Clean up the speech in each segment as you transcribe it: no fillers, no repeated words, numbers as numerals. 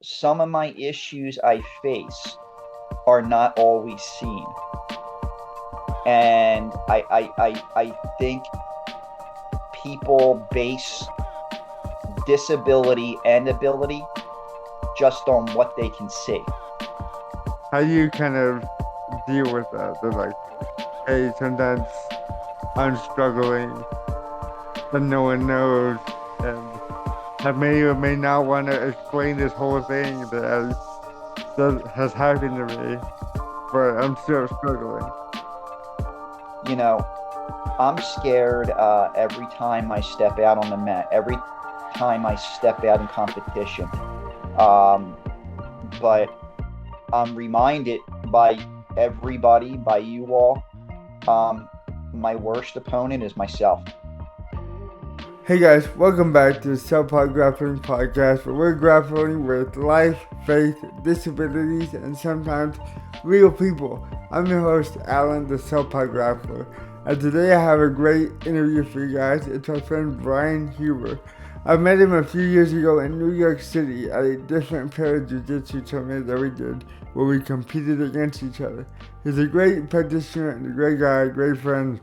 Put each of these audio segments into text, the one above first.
some of my issues I face are not always seen. And I think people base disability and ability just on what they can see. How do you kind of deal with that? They're like, hey, sometimes I'm struggling and no one knows, and I may or may not want to explain this whole thing that has happened to me, but I'm still struggling. You know, I'm scared every time I step out on the mat, every time I step out in competition. Um, but I'm reminded by everybody, by you all, um, my worst opponent is myself. Hey guys, welcome back to the Self Grappling Podcast, where we're grappling with life, faith, disabilities, and sometimes real people. I'm your host, Alan, the Self Grappler, and today I have a great interview for you guys. It's my friend Brian Huber. I met him a few years ago in New York City at a different pair of jiu-jitsu tournament that we did, where we competed against each other. He's a great practitioner and a great guy, great friend.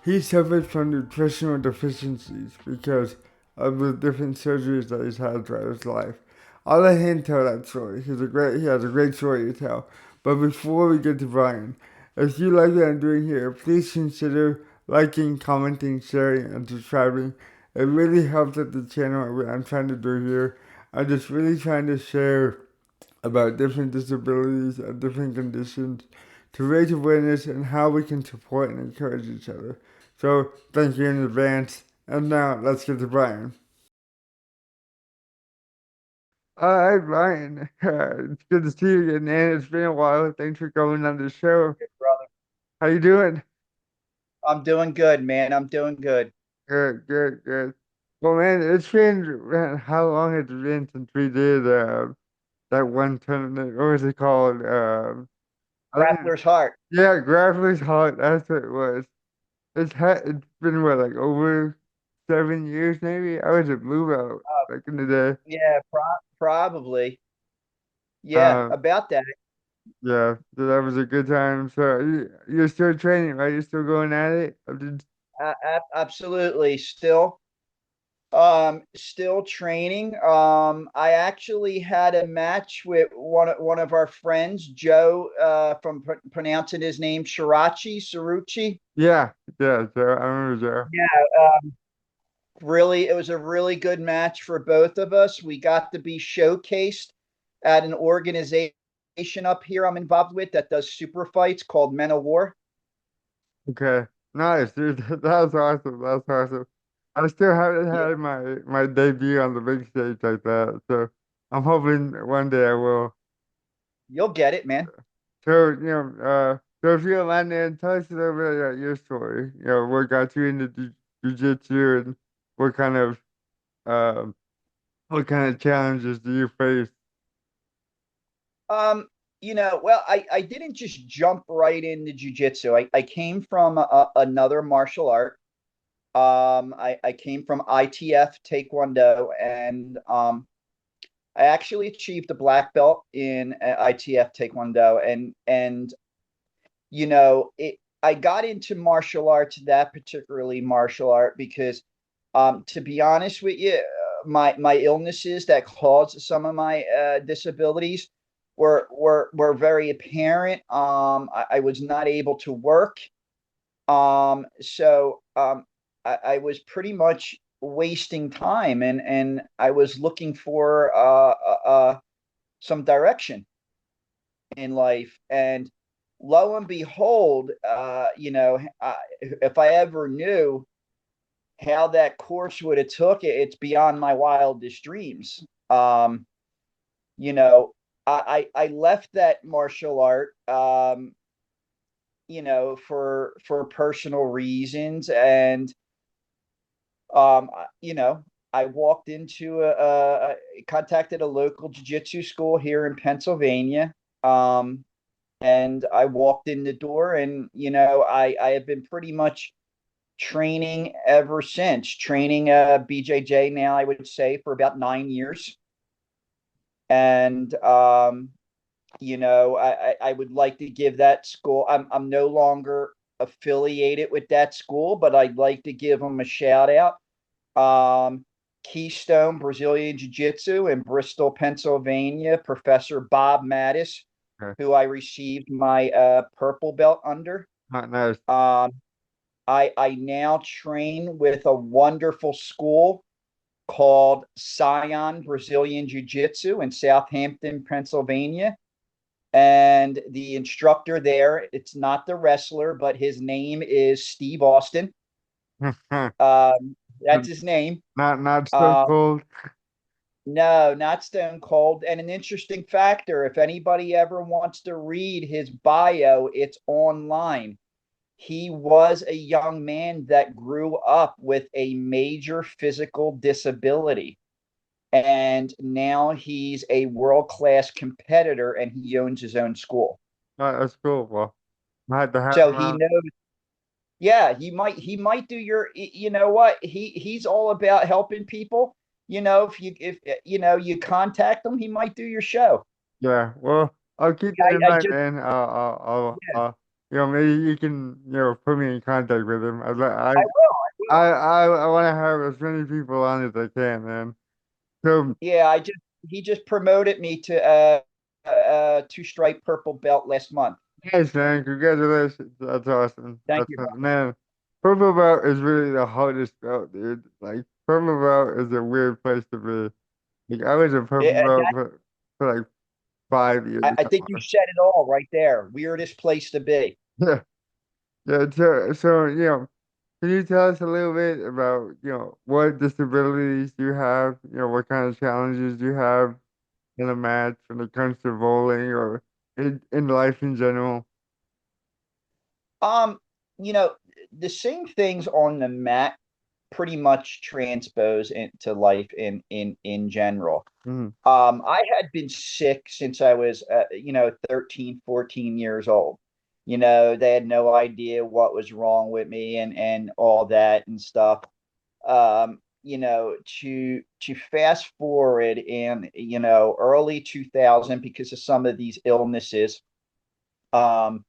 He suffered from nutritional deficiencies because of the different surgeries that he's had throughout his life. I'll let him tell that story. He has a great story to tell. But before we get to Brian, if you like what I'm doing here, please consider liking, commenting, sharing, and subscribing. It really helps at the channel and what I'm trying to do here. I'm just really trying to share about different disabilities and different conditions to raise awareness and how we can support and encourage each other. So thank you in advance. And now let's get to Brian. Hi, Brian. It's good to see you again, man. It's been a while. Thanks for coming on the show. Hey, brother. How you doing? I'm doing good, man. I'm doing good. Good, good, good. Well, man, it's been, man, how long has it been since we did that one tournament? What was it called? I think, Grappler's heart. yeah, Grappler's Heart. That's what it was. It's been what, like over 7 years maybe? I was a blue belt back in the day. Yeah, probably. Yeah, Um, about that. yeah, so that was a good time. So you're still training, right? You're still going at it? Absolutely. Still training. I actually had a match with one of our friends, Joe, from pronouncing his name Sarucci. Yeah, yeah. So I remember Joe. Yeah, really, it was a really good match for both of us. We got to be showcased at an organization up here I'm involved with that does super fights called Men of War. Okay, nice, dude. That's awesome. That's awesome. I still haven't Yeah, had my debut on the big stage like that, so I'm hoping one day I will. you'll get it, man. So, so if you don't mind, then tell us a little bit about your story. What got you into jiu-jitsu and what kind of um what kind of challenges do you face? Um, well, I didn't just jump right into jujitsu. I came from another martial art. I came from ITF Taekwondo, and I actually achieved a black belt in ITF Taekwondo, and it. I got into martial arts, that particularly martial art, because, to be honest with you, my illnesses that caused some of my disabilities were very apparent. I was not able to work. So I was pretty much wasting time, and I was looking for some direction in life. And lo and behold, if I ever knew how that course would have took it, it's beyond my wildest dreams. You know, I left that martial art, for personal reasons, and um, you know, I walked into contacted a local jiu-jitsu school here in Pennsylvania. And I walked in the door, and I have been pretty much training ever since. Training BJJ now, I would say, for about 9 years. And I would like to give that school. I'm no longer affiliated with that school, but I'd like to give them a shout out. Um, Keystone Brazilian Jiu-Jitsu in Bristol, Pennsylvania, Professor Bob Mattis, Okay. who I received my purple belt under. Not nice. Um, I now train with a wonderful school called Scion Brazilian Jiu-Jitsu in Southampton, Pennsylvania. And the instructor there, it's not the wrestler, but his name is Steve Austin. That's his name. Not so Um, cold. no, not Stone Cold. And an interesting factor, if anybody ever wants to read his bio, it's online. He was a young man that grew up with a major physical disability. And now he's a world-class competitor and he owns his own school. That's cool. Well, I had to have So him he on. knows, yeah, he might do your, you know what? He's all about helping people. If you contact him, he might do your show. Yeah. Well, I'll keep that in I mind, just man. Maybe you can, put me in contact with him. I will. I will. I want to have as many people on as I can, man. So, Yeah, he just promoted me to two stripe purple belt last month. nice, man. Congratulations. That's awesome. Thank you, bro. Man. Purple belt is really the hardest belt, dude. Like, purple belt is a weird place to be. Like, I was a purple belt for like 5 years. I think you said it all right there. Weirdest place to be. Yeah. Yeah. So, can you tell us a little bit about, what disabilities you have, what kind of challenges you have in a match when it comes to bowling or in life in general? Um, you know, the same things on the mat pretty much transpose into life in general. Mm-hmm. I had been sick since I was 13, 14 years old. They had no idea what was wrong with me and all that and stuff. To fast forward in, early 2000 because of some of these illnesses, um,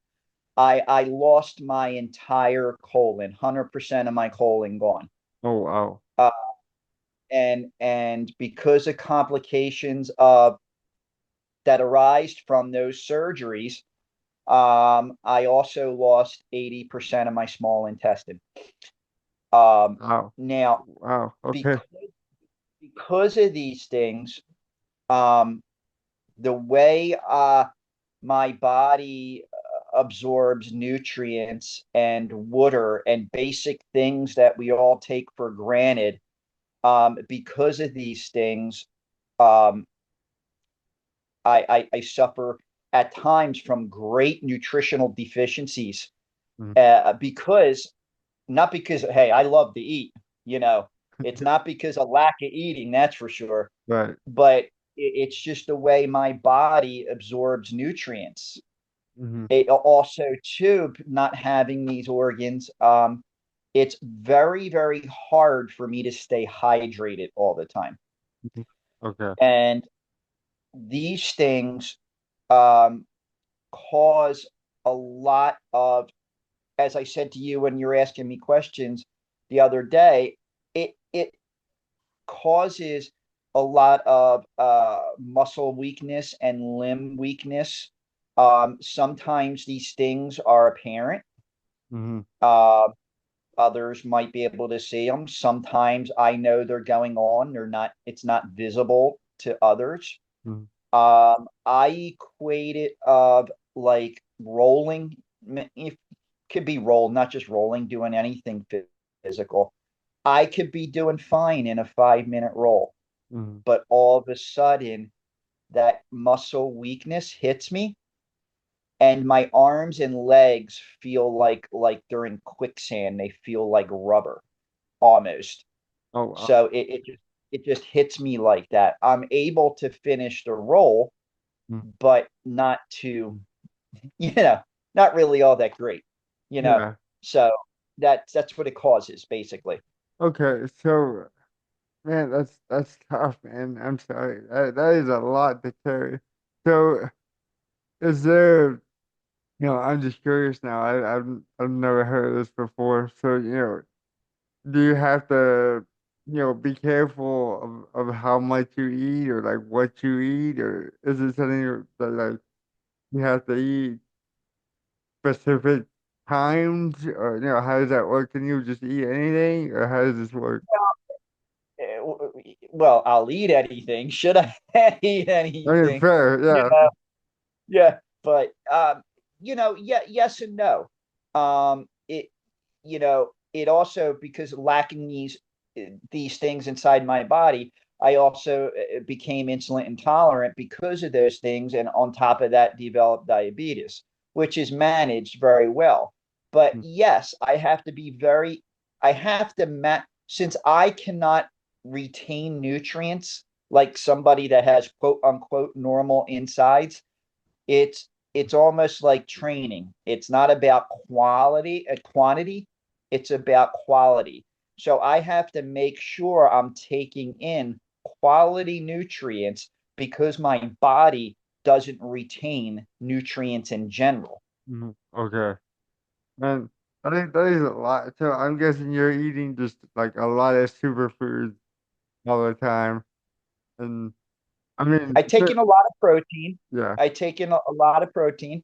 I lost my entire colon, 100% of my colon gone. Oh, wow. Uh, and because of complications that arise from those surgeries, I also lost 80% of my small intestine. Wow. Now, Wow. Okay. because of these things, um, the way my body absorbs nutrients and water and basic things that we all take for granted, because of these things, um, I suffer at times from great nutritional deficiencies Mhm. because not because, hey, I love to eat, you know, it's not because of lack of eating, that's for sure, Right. but it's just the way my body absorbs nutrients. Hmm. It also, too, not having these organs, it's very, very hard for me to stay hydrated all the time. Okay. And these things um, cause a lot of, as I said to you when you were asking me questions the other day, it causes a lot of muscle weakness and limb weakness. Sometimes these things are apparent. Hmm. Uh, Others might be able to see them. Sometimes I know they're going on. They're not. It's not visible to others. Hmm. I equate it of like rolling. It could be roll, not just rolling, doing anything physical. I could be doing fine in a 5 minute roll, Hmm. but all of a sudden that muscle weakness hits me and my arms and legs feel like they're in quicksand. They feel like rubber almost. Oh, wow. So it just hits me like that. I'm able to finish the roll, Mm. but not to, you know, not really all that great, you know. Yeah. So that's what it causes basically. Okay. So Man, that's tough, man. I'm sorry. That is a lot to carry. So, is there, I'm just curious now. I've never heard of this before. So, do you have to, be careful of how much you eat or like what you eat, or is it something that like you have to eat specific times, or how does that work? Can you just eat anything, or how does this work? Well, I'll eat anything. Should I eat I mean, anything? fair, You yeah. know, yeah, but yeah, yes and no. It it also because lacking these things inside my body, I also became insulin intolerant because of those things, and on top of that, developed diabetes, which is managed very well. But yes, I have to since I cannot retain nutrients like somebody that has quote unquote normal insides. It's almost like training. It's not about quantity, it's about quality. So I have to make sure I'm taking in quality nutrients because my body doesn't retain nutrients in general. Okay. Man, I think that is a lot. So I'm guessing you're eating just like a lot of superfoods all the time. And I mean, I take in a lot of protein. yeah, I take in a lot of protein.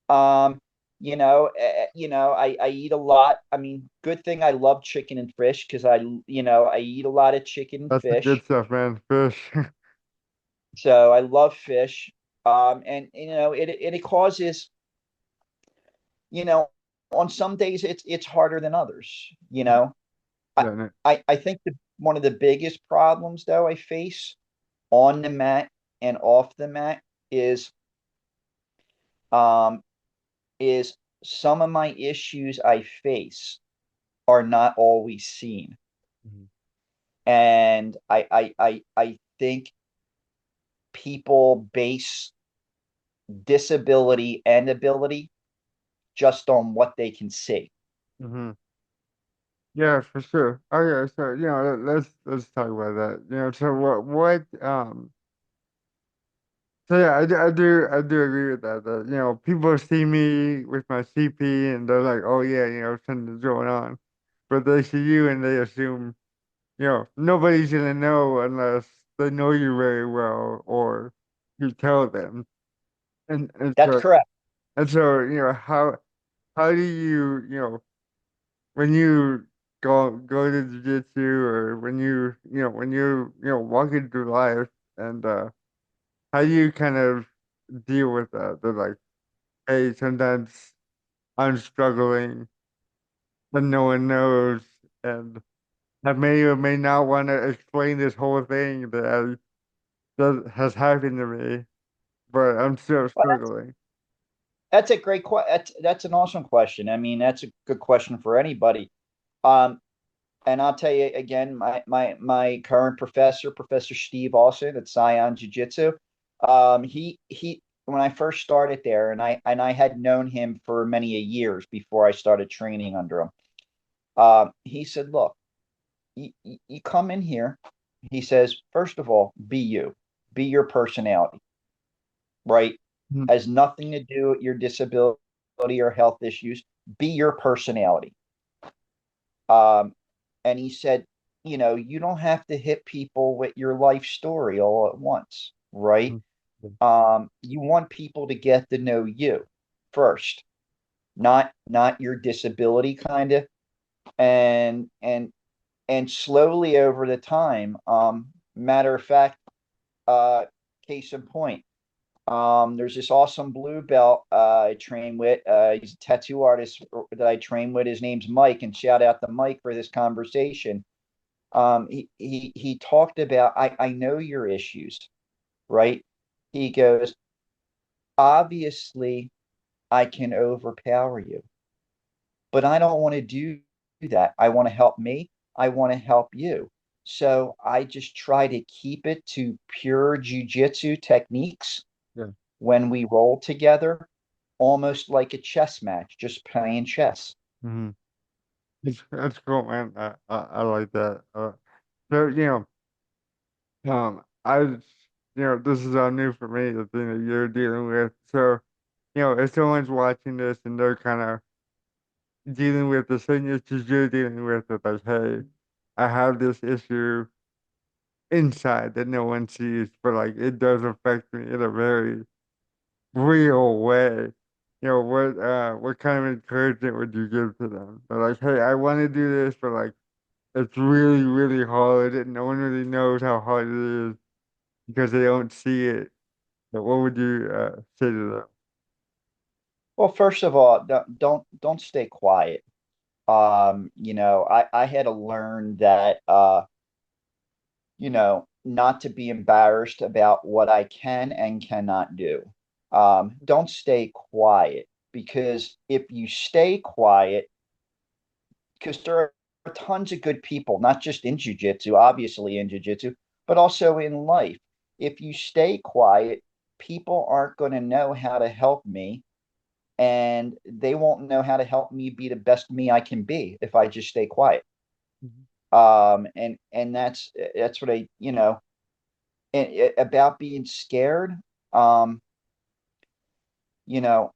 Um, I eat a lot. I mean, good thing I love chicken and fish because I eat a lot of chicken and that's the good fish. stuff, man. Fish. So I love fish. And it causes, you know, on some days it's harder than others. I Yeah, no, I think one of the biggest problems though I face on the mat and off the mat is um is some of my issues I face are not always seen. mhm, And I think people base disability and ability just on what they can see. mhm. Yeah, for sure. Oh yeah, so let's talk about that. So what so yeah, I do agree with that. That people see me with my CP and they're like, oh yeah, something's going on, but they see you and they assume nobody's gonna know unless they know you very well or you tell them. And and That's so correct. and so how do you when you go to jiu-jitsu or when you walking through life and how do you kind of deal with that? They're like, hey, sometimes I'm struggling and no one knows and I may or may not want to explain this whole thing that has happened to me, but I'm still Well, struggling. that's a great question. That's an awesome question. I mean, that's a good question for anybody. Um, and I'll tell you again, my current professor, Professor Steve Austin at Scion Jiu Jitsu, he when I first started there, and I had known him for many a years before I started training under him. He said, "Look, you come in here." He says, first of all, be you, be your personality, right? Mhm, Has nothing to do with your disability or health issues. Be your personality. Um, and he said, you don't have to hit people with your life story all at once, right? mhm, You want people to get to know you first, not your disability kind of, and slowly over the time. Matter of fact, uh, case in point, there's this awesome blue belt I train with. He's a tattoo artist that I train with. His name's Mike, and shout out to Mike for this conversation. He talked about I know your issues, right? He goes, obviously I can overpower you, but I don't want to do that. I want to help me. I want to help you. So I just try to keep it to pure jujitsu techniques yeah. when we roll together, almost like a chess match, just playing chess. Mhm. That's cool, man. I like that. So This is all new for me, the thing that you're dealing with. So, if someone's watching this and they're kind of dealing with the same issues you're dealing with, it's like, hey, I have this issue inside that no one sees, but like it does affect me in a very real way. What kind of encouragement would you give to them? They're like, hey, I want to do this, but like it's really, really hard, and no one really knows how hard it is because they don't see it. But what would you say to them? Well, first of all, don't stay quiet. I had to learn that not to be embarrassed about what I can and cannot do. Don't stay quiet because if you stay quiet, because there are tons of good people, not just in jujitsu, obviously in jujitsu, but also in life. If you stay quiet, people aren't going to know how to help me, and they won't know how to help me be the best me I can be if I just stay quiet. Mhm. And that's what about being scared. Um, you know,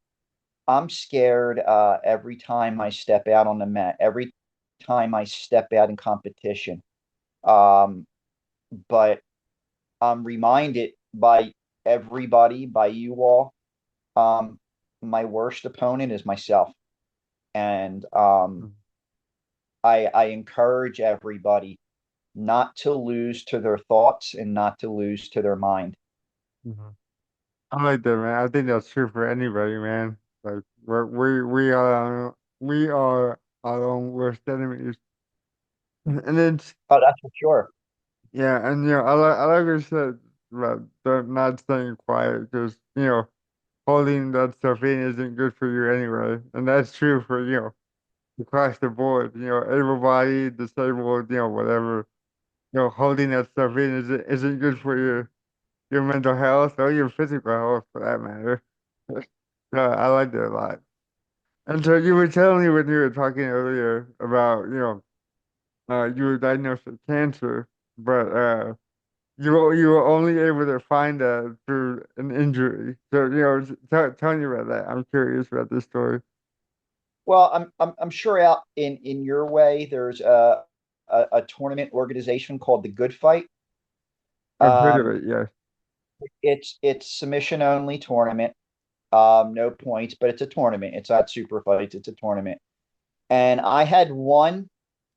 I'm scared every time I step out on the mat, every time I step out in competition. Um, but I'm reminded by everybody, by you all, um, my worst opponent is myself. And I encourage everybody not to lose to their thoughts and not to lose to their mind. Mhm. I like that, man. I think that's true for anybody, man. Like we are our own worst enemies. And then Oh, that's for sure. yeah, and I like what you said about not staying quiet because holding that stuff in isn't good for you anyway, and that's true for across the board. Able-bodied, disabled, whatever. Holding that stuff in isn't good for your mental health or your physical health for that matter. I like that a lot. And so you were telling me when you were talking earlier about you were diagnosed with cancer, but you were only able to find that through an injury. So, tell me about that. I'm curious about this story. Well, I'm sure out in your way there's a tournament organization called the Good Fight. I've heard of Um, it, yes. it's submission only tournament. No points, but it's a tournament. It's not super fights. It's a tournament. And I had one.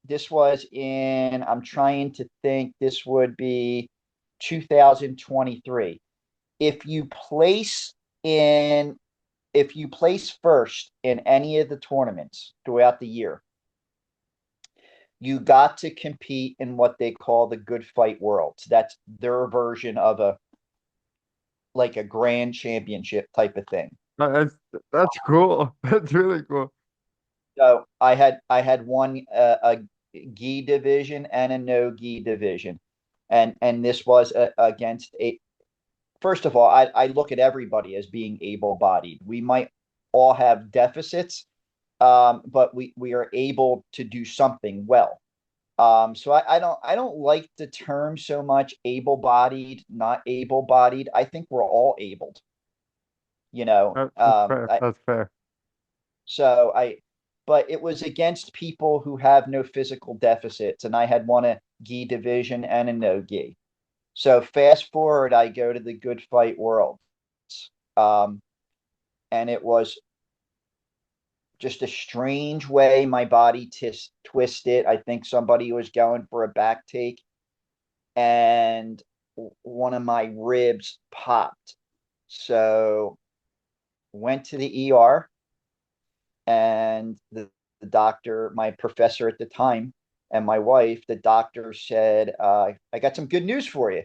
This was in. I'm trying to think. This would be 2023. If you place in, if you place first in any of the tournaments throughout the year, you got to compete in what they call the Good Fight Worlds. That's their version of a like a grand championship type of thing. That's cool. That's really cool. So I had one a gi division and a no gi division, and this was against a. First of all, I look at everybody as being able bodied. We might all have deficits, but we are able to do something well. So I don't like the term so much able bodied, not able bodied. I think we're all abled, you know. That's fair. That's fair. So I, but it was against people who have no physical deficits, and I had won a gi division and a no gi. So fast forward, I go to the Good Fight World, um, and it was just a strange way my body twisted. I think somebody was going for a back take, and one of my ribs popped. So went to the ER, and the doctor, my professor at the time, and my wife, the doctor said, "I got some good news for you.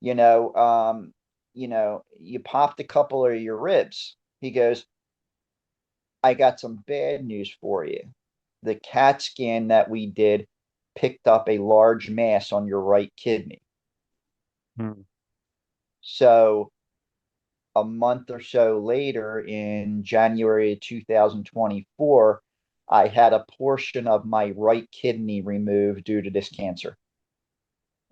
You know, um, you popped a couple of your ribs." He goes, "I got some bad news for you. The CAT scan that we did picked up a large mass on your right kidney. Hmm. So a month or so later, in January of 2024, I had a portion of my right kidney removed due to this cancer."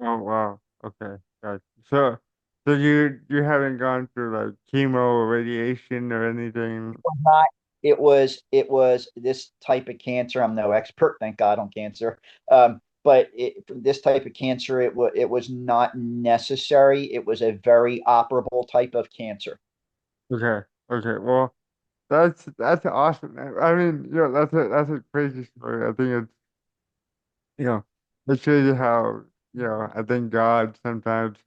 Oh wow. Okay, gotcha. So you haven't gone through like chemo or radiation or anything? Not, it was this type of cancer. I'm no expert, thank God, on cancer. But this type of cancer, it was not necessary. It was a very operable type of cancer. Okay, okay. Well, that's awesome, man. I mean, that's a crazy story. I think it's you know it shows you how I think God sometimes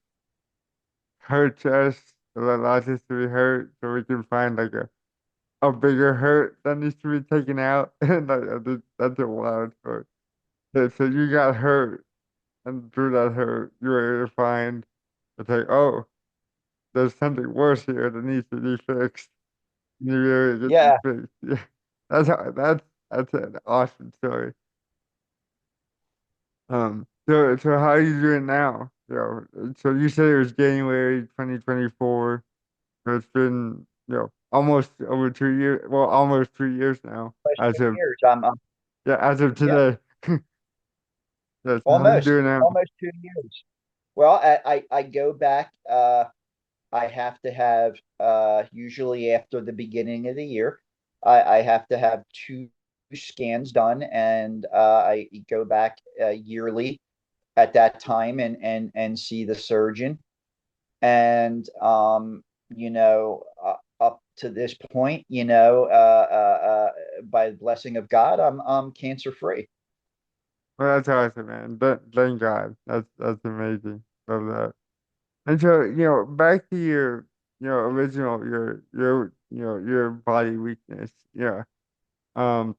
hurts us, allows us to be hurt, so we can find like a bigger hurt that needs to be taken out. And like, I think that's a wild story. So you got hurt, and through that hurt, you were able to find it's like, oh, there's something worse here that needs to be fixed. You really get this Yeah. fixed. Yeah, that's an awesome story. So how are you doing now? So you said it was January 2024. So it's been, almost over 2 years. Well, almost 3 years now, Almost as 2 of years. yeah, as of Yeah, today. Yeah, so how you almost doing now? almost 2 years. Well, I go back. I have to have usually after the beginning of the year, I have to have two scans done, and I go back yearly at that time and see the surgeon. And up to this point, by the blessing of God, I'm cancer free. Well, that's awesome, man. Thank God. That's amazing. Love that. And so, back to your, original, your body weakness. Yeah. Um,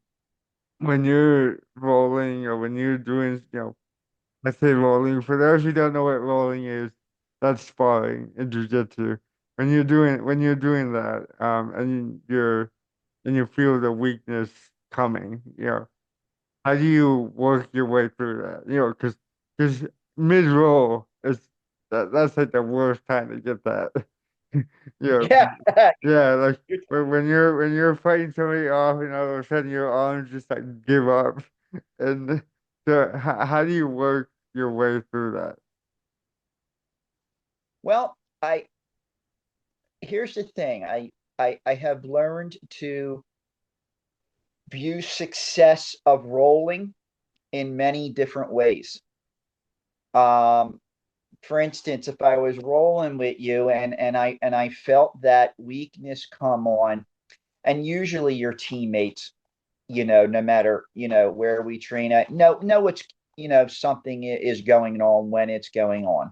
when you're rolling or when you're doing, let's say rolling. For those who don't know what rolling is, that's sparring in jiu-jitsu. When you're doing that, and you feel the weakness coming, how do you work your way through that? Because mid-roll is that's like the worst time to get that. Yeah, Yeah. yeah, like when you're fighting somebody off and all of a sudden your arms just like give up. And so how do you work your way through that? Well, I here's the thing. I have learned to view success of rolling in many different ways. Um, for instance, if I was rolling with you and I felt that weakness come on, and usually your teammates, no matter where we train at, know it's something is going on when it's going on.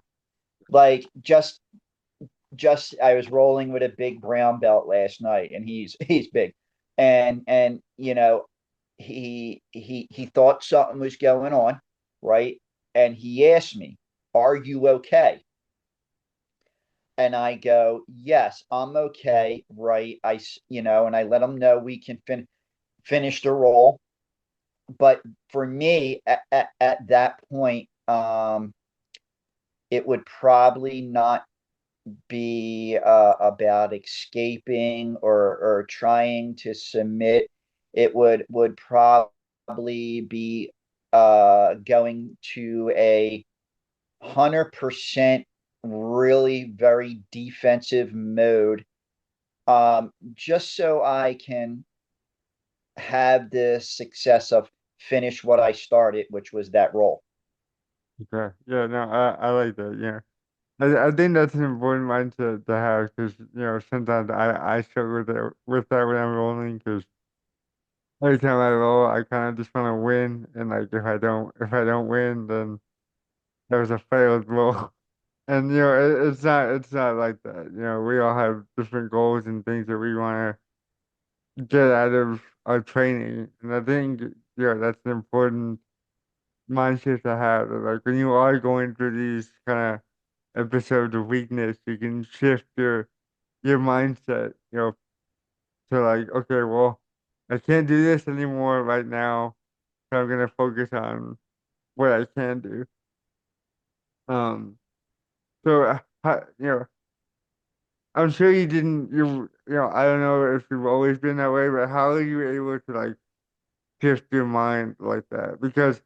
Like just I was rolling with a big brown belt last night, and he's big, and he thought something was going on, right? And he asked me, "Are you okay?" And I go, "Yes, I'm okay." Right? And I let him know we can finish the roll. But for me, at that point, it would probably not be about escaping or trying to submit. It would probably be going to 100% really very defensive mode, just so I can have the success of finish what I started, which was that role. Okay. Yeah, no, I like that. Yeah. I think that's an important mindset to have because sometimes I struggle with that when I'm rolling because every time I roll I kind of just want to win, and like if I don't win then there's a failed roll. And it's not like that. We all have different goals and things that we want to get out of our training, and I think that's an important mindset to have. Like when you are going through these kind of episodes of weakness, you can shift your mindset, to like, okay, well, I can't do this anymore right now, so I'm gonna focus on what I can do. Um, so I'm sure you didn't, I don't know if you've always been that way, but how are you able to like shift your mind like that? Because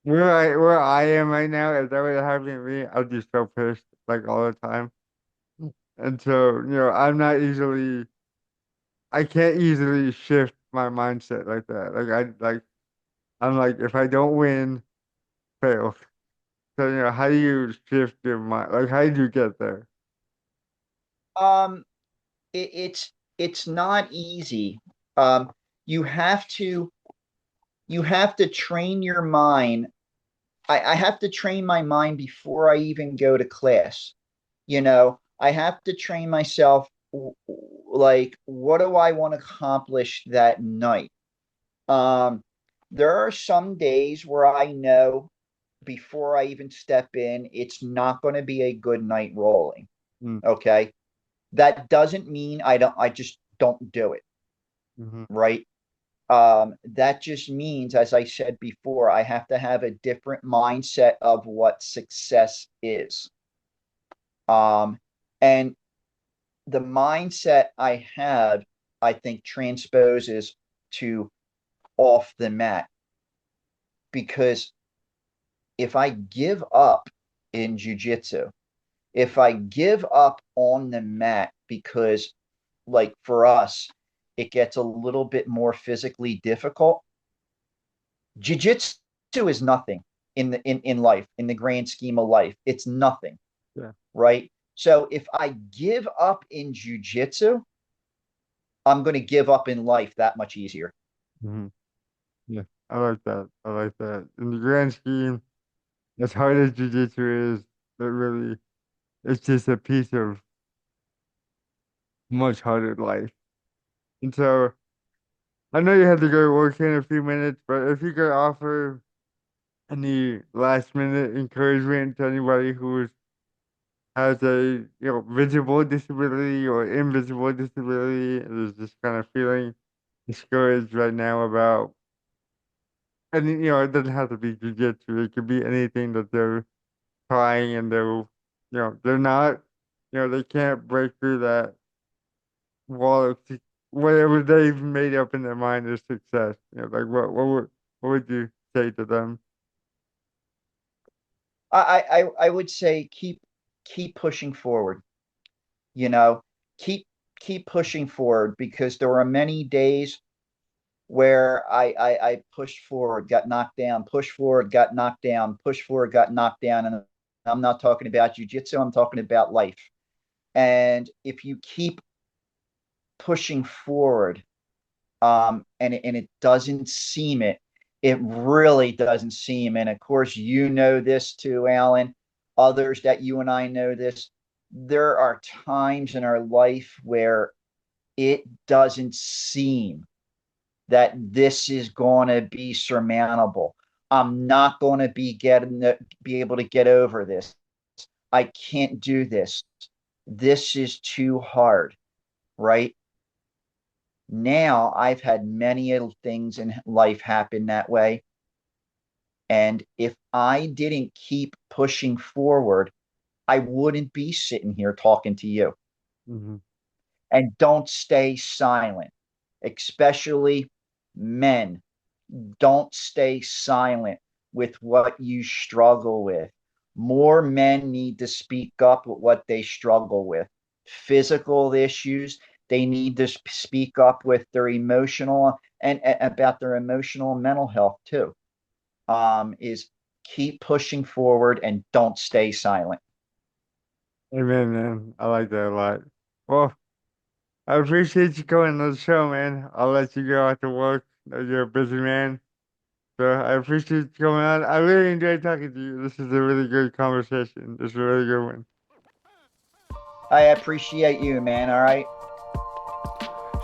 where I am right now, if that would happen to me, I'd be so pissed like all the time. And so, I'm not easily I can't easily shift my mindset like that. I'm like if I don't win, fail. So, how do you shift your mind? Like how do you get there? Um, it's not easy. Um, you have to you have to train your mind. I have to train my mind before I even go to class. I have to train myself like what do I want to accomplish that night? Um, there are some days where I know before I even step in, it's not going to be a good night rolling. Mm, Okay. That doesn't mean I just don't do it. hmm Right. That just means, as I said before, I have to have a different mindset of what success is. And the mindset I have, I think, transposes to off the mat because if I give up in jujitsu, if I give up on the mat because, like for us, it gets a little bit more physically difficult, jiu-jitsu is nothing in life, in the grand scheme of life. It's nothing, Yeah. right? So if I give up in jiu-jitsu, I'm going to give up in life that much easier. hmm Yeah. I like that. I like that. In the grand scheme, as hard as jujitsu is, it really it's just a piece of much harder life. And so I know you have to go to work in a few minutes, but if you could offer any last minute encouragement to anybody who has a visible disability or invisible disability and is just kind of feeling discouraged right now about and it doesn't have to be jujitsu, it could be anything that they're trying and they're not they can't break through that wall of whatever they've made up in their mind is success. Like what would you say to them? I would say keep pushing forward. You know, keep keep pushing forward because there are many days where I pushed forward, got knocked down, pushed forward, got knocked down, pushed forward, got knocked down, and I'm not talking about jujitsu. I'm talking about life. And if you keep pushing forward, and it doesn't seem it. It really doesn't seem. And of course, you know this too, Alan. Others that you and I know this. There are times in our life where it doesn't seem that this is going to be surmountable. I'm not going to be able to get over this. I can't do this. This is too hard, right? Now I've had many things in life happen that way. And if I didn't keep pushing forward, I wouldn't be sitting here talking to you. Hmm And don't stay silent, especially men. Don't stay silent with what you struggle with. More men need to speak up with what they struggle with. Physical issues, they need to speak up with their emotional and about their emotional and mental health too. Is keep pushing forward and don't stay silent. Amen, man. I like that a lot. Well, I appreciate you coming on the show, man. I'll let you go out to work. I know you're a busy man. So I appreciate you coming on. I really enjoyed talking to you. This is a really good conversation. This is a really good one. I appreciate you, man. All right.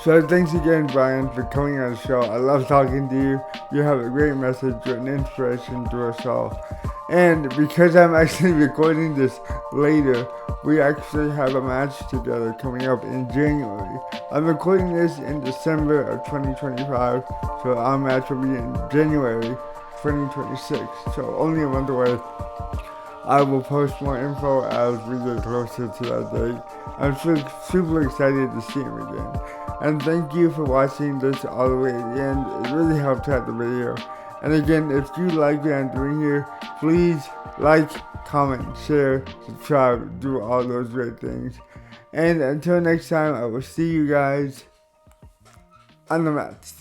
So thanks again, Brian, for coming on the show. I love talking to you. You have a great message and inspiration to us all. And because I'm actually recording this later, we actually have a match together coming up in January. I'm recording this in December of 2025, so our match will be in January 2026. So only a month away. I will post more info as we get closer to that date. I'm super excited to see him again. And thank you for watching this all the way to the end. It really helped out the video. And again, if you like what I'm doing here, please like, comment, share, subscribe, do all those great things. And until next time, I will see you guys on the mats.